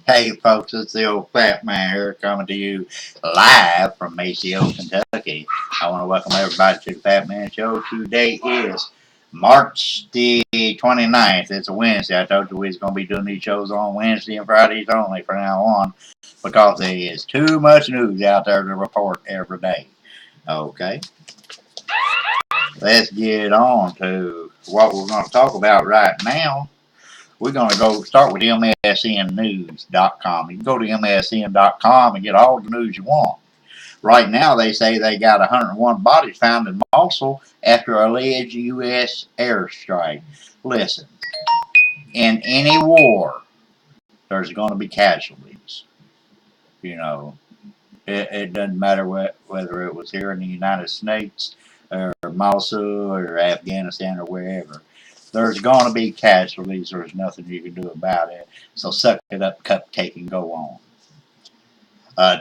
Hey folks, it's the old Fatman here coming to you live from Maceo, Kentucky. I want to welcome everybody to the Fatman Show. Today is March the 29th. It's a Wednesday. I told you we was going to be doing these shows on Wednesday and Fridays only from now on because there is too much news out there to report every day. Okay, let's get on to what we're going to talk about right now. We're going to go start with MSNnews.com. You can go to MSN.com and get all the news you want. Right now, they say they got 101 bodies found in Mosul after alleged U.S. airstrike. Listen, in any war, there's going to be casualties. You know, it doesn't matter whether it was here in the United States or Mosul or Afghanistan or wherever. There's going to be casualties. There's nothing you can do about it. So suck it up, cupcake, and go on.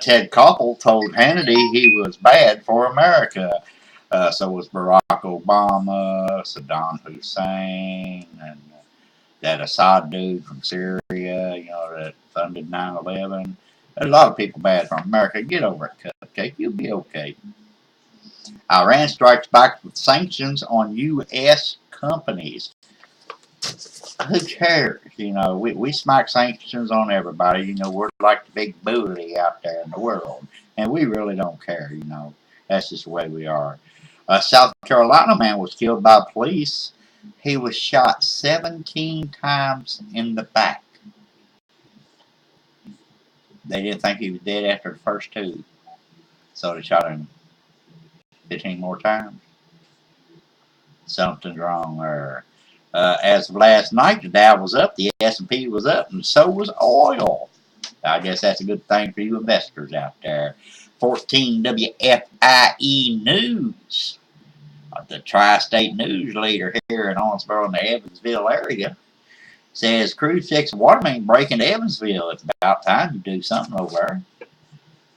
Ted Koppel told Hannity he was bad for America. So was Barack Obama, Saddam Hussein, and that Assad dude from Syria, that funded 9/11. There's a lot of people bad for America. Get over it, cupcake. You'll be okay. Iran strikes back with sanctions on U.S. companies. Who cares? We smack sanctions on everybody. We're like the big bully out there in the world. And we really don't care. That's just the way we are. A South Carolina man was killed by police. He was shot 17 times in the back. They didn't think he was dead after the first two. So they shot him 15 more times. Something's wrong there. As of last night, the Dow was up, the S&P was up, and so was oil. I guess that's a good thing for you investors out there. 14 WFIE News, the tri-state news leader here in Owensboro in the Evansville area, says crews fix a water main break in Evansville. It's about time you do something over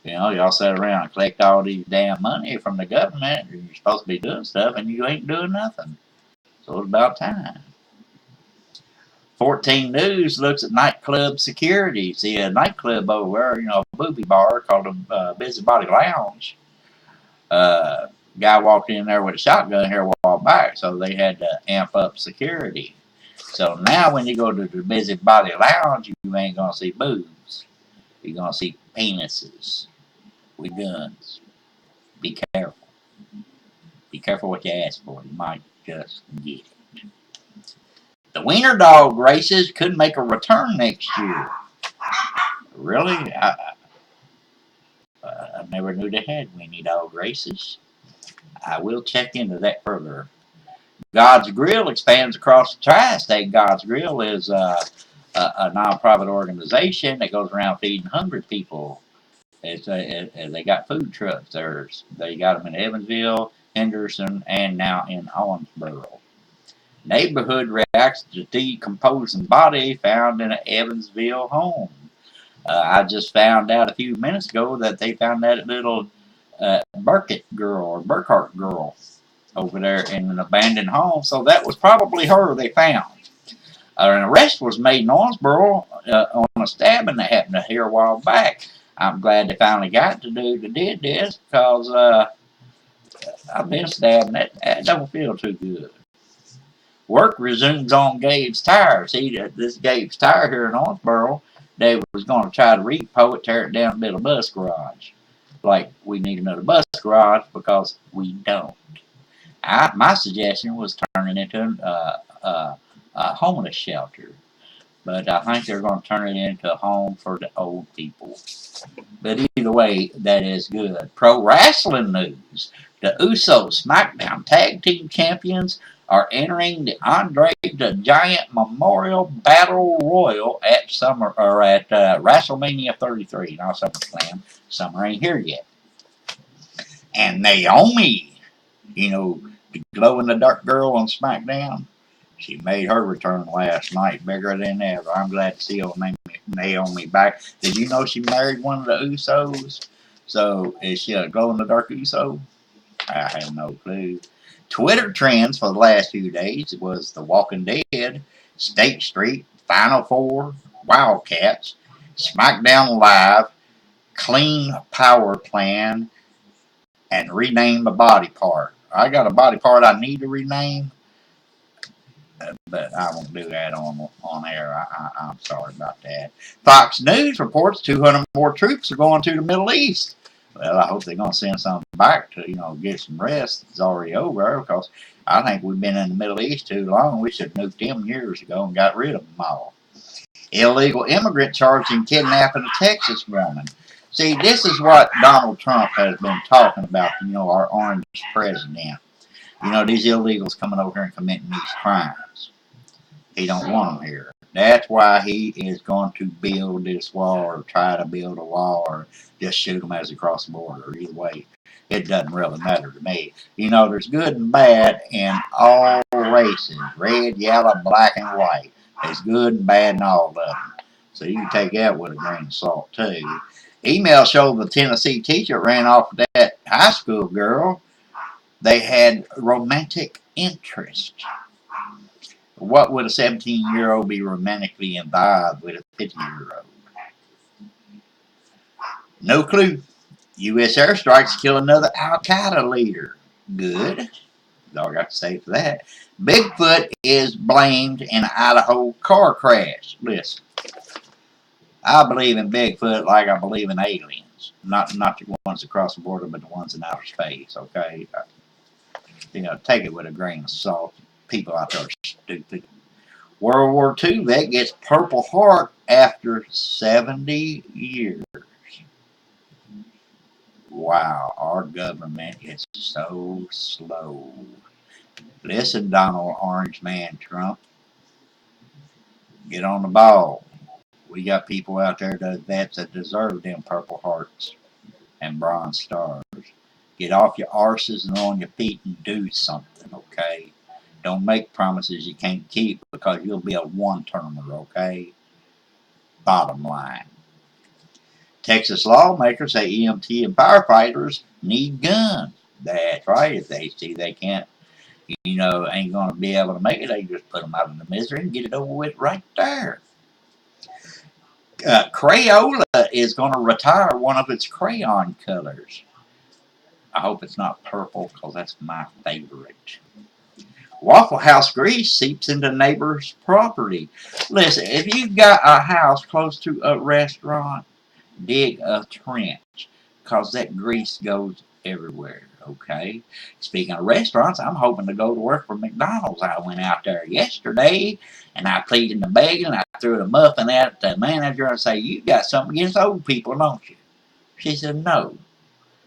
there. Y'all sit around and collect all these damn money from the government. You're supposed to be doing stuff, and you ain't doing nothing. So it's about time. 14 News looks at nightclub security. See, a nightclub over there, a booby bar called a Busybody Lounge. Guy walked in there with a shotgun here a while back, so they had to amp up security. So now when you go to the Busybody Lounge, you ain't going to see boobs. You're going to see penises with guns. Be careful. Be careful what you ask for. You might just get it. The Wiener Dog races could make a return next year. Really? I never knew they had Weenie Dog races. I will check into that further. God's Grill expands across the tri-state. God's Grill is a non-profit organization that goes around feeding hungry people. They got food trucks. They got them in Evansville, Henderson, and now in Owensboro. Neighborhood reacts to decomposing body found in an Evansville home. I just found out a few minutes ago that they found that little Burkett girl or Burkhart girl over there in an abandoned home. So that was probably her they found. An arrest was made in Owensboro on a stabbing that happened here a while back. I'm glad they finally got the dude that did this because I've been stabbed and that don't feel too good. Work resumes on Gabe's Tire. See, this Gabe's Tire here in Owensboro, they was going to try to repo it, tear it down, and build a bus garage. Like, we need another bus garage because we don't. My suggestion was turning it into a homeless shelter. But I think they're going to turn it into a home for the old people. But either way, that is good. Pro wrestling news. The Usos SmackDown Tag Team Champions are entering the Andre the Giant Memorial Battle Royal at WrestleMania 33. Not SummerSlam. Summer ain't here yet. And Naomi, the glow in the dark girl on SmackDown, she made her return last night, bigger than ever. I'm glad to see old Naomi back. Did you know she married one of the Usos? So is she a glow in the dark Uso? I have no clue. Twitter trends for the last few days was The Walking Dead, State Street, Final Four, Wildcats, SmackDown Live, clean power plan, and rename a body part. I got a body part I need to rename, but I won't do that on air. I'm sorry about that. Fox News reports 200 more troops are going to the Middle East. Well, I hope they're going to send some back to, get some rest. It's already over because I think we've been in the Middle East too long. We should have nuked them years ago and got rid of them all. Illegal immigrant charged in kidnapping a Texas woman. See, this is what Donald Trump has been talking about, our orange president. These illegals coming over here and committing these crimes. He don't want them here. That's why he is going to build this wall or try to build a wall or just shoot them as they cross the border. Either way, it doesn't really matter to me. There's good and bad in all races. Red, yellow, black, and white. There's good and bad in all of them. So you can take that with a grain of salt too. Email showed the Tennessee teacher ran off with that high school girl. They had romantic interest. What would a 17-year-old be romantically involved with a 50-year-old? No clue. U.S. airstrikes kill another Al-Qaeda leader. Good. That's all I got to say for that. Bigfoot is blamed in Idaho car crash. Listen, I believe in Bigfoot like I believe in aliens. Not the ones across the border, but the ones in outer space, okay? Take it with a grain of salt. People out there are stupid. World War II vet gets Purple Heart after 70 years. Wow, our government is so slow. Listen, Donald Orange Man Trump, get on the ball. We got people out there, the vets, that deserve them Purple Hearts and Bronze Stars. Get off your arses and on your feet and do something, okay? Don't make promises you can't keep because you'll be a one-termer, okay? Bottom line. Texas lawmakers say EMT and firefighters need guns. That's right. If they see they can't, ain't going to be able to make it, they just put them out of the misery and get it over with right there. Crayola is going to retire one of its crayon colors. I hope it's not purple because that's my favorite. Waffle House grease seeps into neighbor's property. Listen, if you've got a house close to a restaurant, dig a trench because that grease goes everywhere, okay? Speaking of restaurants, I'm hoping to go to work for McDonald's. I went out there yesterday and I pleaded the bag and I threw the muffin at the manager and say, "You got something against old people, don't you?" She said, "No."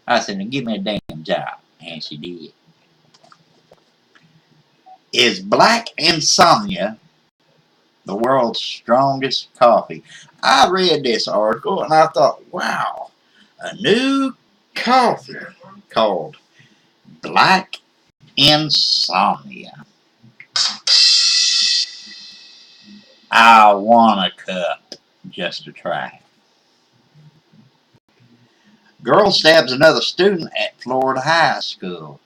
I said, "Now give me a damn job." And she did. Is black insomnia the world's strongest coffee? I read this article and I thought, wow, a new coffee called Black Insomnia. I want a cup just to try. Girl stabs another student at Florida high school.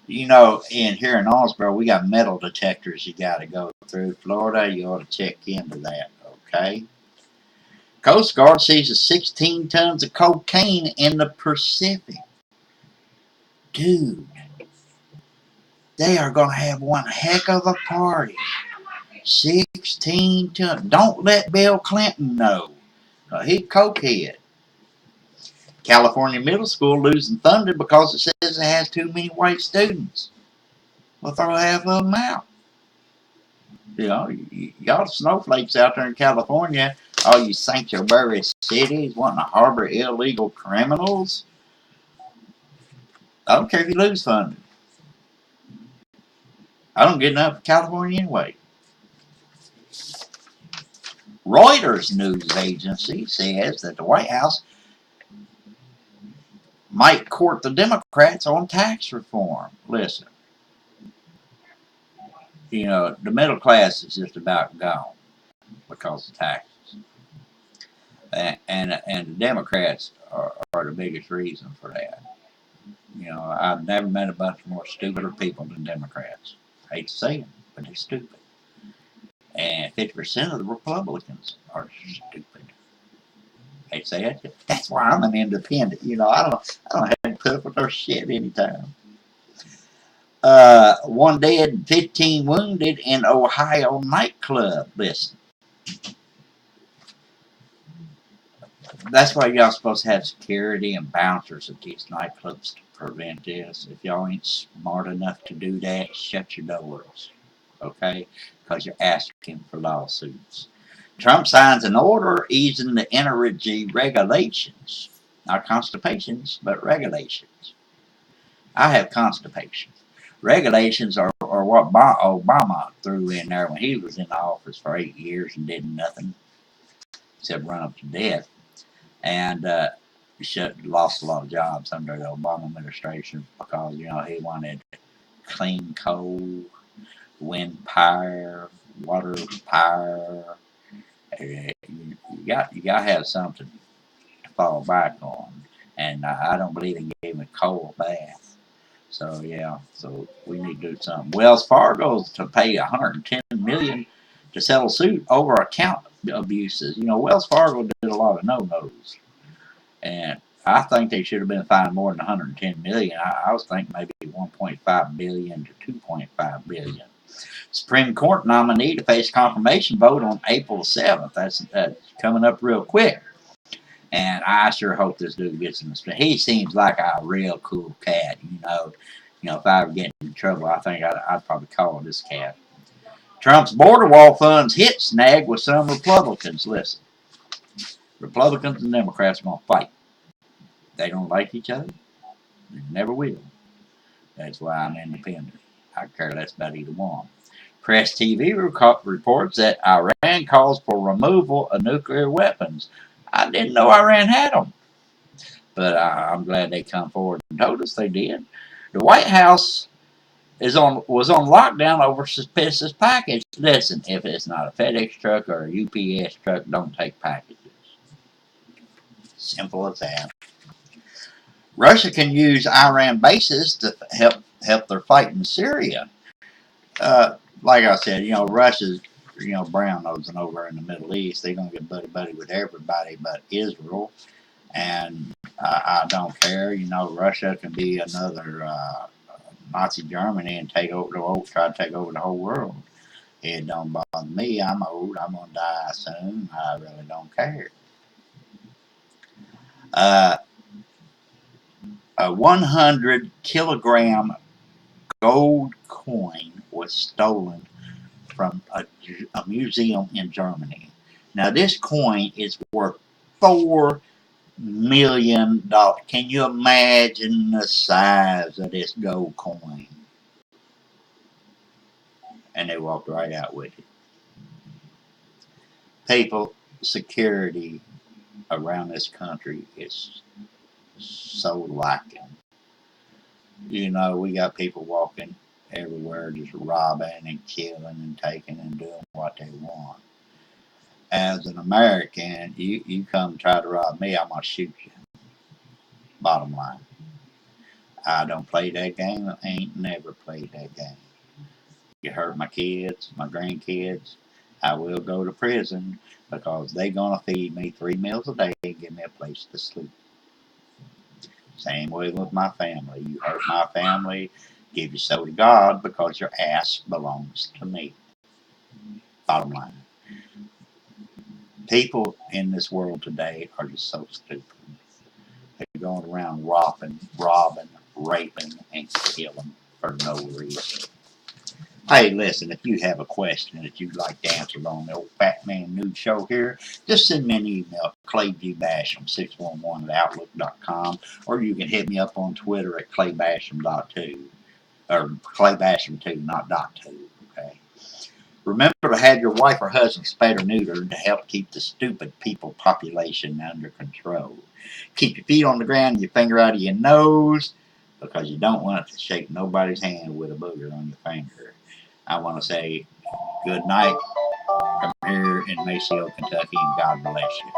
In here in Owensboro, we got metal detectors you got to go through. Florida, you ought to check into that, okay? Coast Guard seizes 16 tons of cocaine in the Pacific. Dude, they are going to have one heck of a party. 16 tons. Don't let Bill Clinton know. He's cokehead. California middle school losing funding because it says it has too many white students. Well, throw half of them out. Y'all snowflakes out there in California, all you sanctuary cities wanting to harbor illegal criminals. I don't care if you lose funding. I don't get enough for California anyway. Reuters news agency says that the White House might court the Democrats on tax reform. Listen, the middle class is just about gone because of taxes. And the Democrats are the biggest reason for that. I've never met a bunch more stupider people than Democrats. I hate to say it, but they're stupid. And 50% of the Republicans are stupid. They say it. That's why I'm an independent. I don't have to put up with their shit anytime. One dead, 15 wounded in Ohio nightclub. Listen, that's why y'all supposed to have security and bouncers at these nightclubs to prevent this. If y'all ain't smart enough to do that, shut your doors, okay? Because you're asking for lawsuits. Trump signs an order easing the energy regulations. Not constipations, but regulations. I have constipation. Regulations are what Obama threw in there when he was in office for 8 years and did nothing except run up to death. And lost a lot of jobs under the Obama administration because, he wanted clean coal, wind power, water power. You got to have something to fall back on. And I don't believe in giving coal a bath. So yeah, so we need to do something. Wells Fargo's to pay 110 million to settle suit over account abuses. Wells Fargo did a lot of no-nos, and I think they should have been fined more than 110 million. I was thinking maybe 1.5 billion to 2.5 billion. Supreme Court nominee to face confirmation vote on April 7th. That's coming up real quick. And I sure hope this dude gets in the street. He seems like a real cool cat, if I ever get in trouble, I think I'd probably call this cat. Trump's border wall funds hit snag with some Republicans. Listen, Republicans and Democrats are going to fight. They don't like each other. They never will. That's why I'm independent. I care less about either one. Press TV reports that Iran calls for removal of nuclear weapons. I didn't know Iran had them. But I'm glad they come forward and told us they did. The White House was on lockdown over suspicious package. Listen, if it's not a FedEx truck or a UPS truck, don't take packages. Simple as that. Russia can use Iran bases to help their fight in Syria. Like I said, Russia's brown nosing over in the Middle East. They're gonna get buddy with everybody but Israel. And I don't care. Russia can be another Nazi Germany and try to take over the whole world. It don't bother me. I'm old. I'm gonna die soon. I really don't care. Uh, a 100-kilogram gold coin was stolen from a museum in Germany. Now this coin is worth $4 million. Can you imagine the size of this gold coin? And they walked right out with it. People, security around this country is so lacking. We got people walking everywhere just robbing and killing and taking and doing what they want. As an American, you come try to rob me, I'm going to shoot you. Bottom line. I don't play that game. I ain't never played that game. You hurt my kids, my grandkids, I will go to prison because they gonna feed me 3 meals a day and give me a place to sleep. Same way with my family. You hurt my family, give your soul to God because your ass belongs to me. Bottom line. People in this world today are just so stupid. They're going around robbing, raping, and killing for no reason. Hey, listen, if you have a question that you'd like answered on the old Fatman News Show here, just send me an email, claybasham611@outlook.com, or you can hit me up on Twitter at claybasham.2, or claybasham2, not .2, okay? Remember to have your wife or husband spayed or neutered to help keep the stupid people population under control. Keep your feet on the ground and your finger out of your nose because you don't want it to shake nobody's hand with a booger on your finger. I want to say good night from here in Maceo, Kentucky, and God bless you.